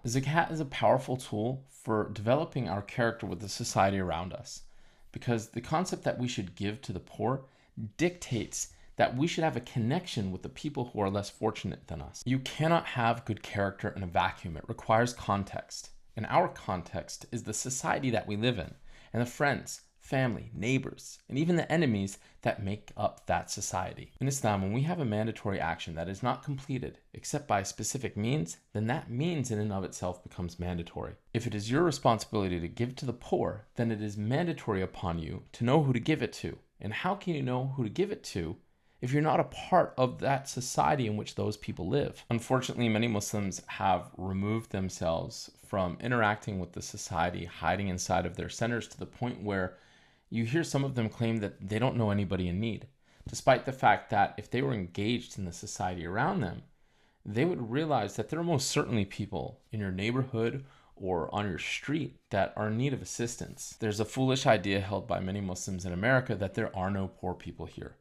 Zakat is a powerful tool for developing our character with the society around us, because the concept that we should give to the poor dictates that we should have a connection with the people who are less fortunate than us. You cannot have good character in a vacuum. It requires context. And our context is the society that we live in, and the friends, family, neighbors, and even the enemies that make up that society. In Islam, when we have a mandatory action that is not completed except by a specific means, then that means in and of itself becomes mandatory. If it is your responsibility to give to the poor, then it is mandatory upon you to know who to give it to. And how can you know who to give it to if you're not a part of that society in which those people live? Unfortunately, many Muslims have removed themselves from interacting with the society, hiding inside of their centers to the point where you hear some of them claim that they don't know anybody in need, despite the fact that if they were engaged in the society around them, they would realize that there are most certainly people in your neighborhood or on your street that are in need of assistance. There's a foolish idea held by many Muslims in America that there are no poor people here.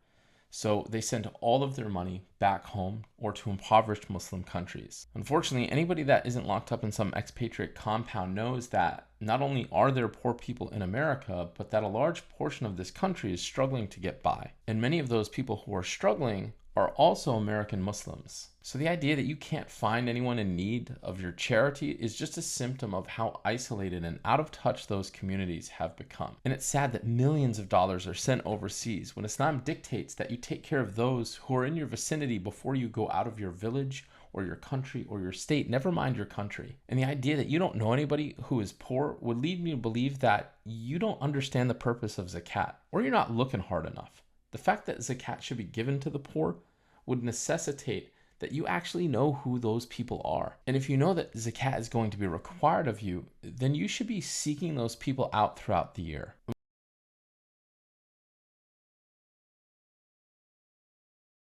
So they send all of their money back home or to impoverished Muslim countries. Unfortunately, anybody that isn't locked up in some expatriate compound knows that not only are there poor people in America, but that a large portion of this country is struggling to get by. And many of those people who are struggling are also American Muslims. So the idea that you can't find anyone in need of your charity is just a symptom of how isolated and out of touch those communities have become. And it's sad that millions of dollars are sent overseas when Islam dictates that you take care of those who are in your vicinity before you go out of your village or your country or your state, never mind your country. And the idea that you don't know anybody who is poor would lead me to believe that you don't understand the purpose of zakat, or you're not looking hard enough. The fact that zakat should be given to the poor would necessitate that you actually know who those people are. And if you know that zakat is going to be required of you, then you should be seeking those people out throughout the year.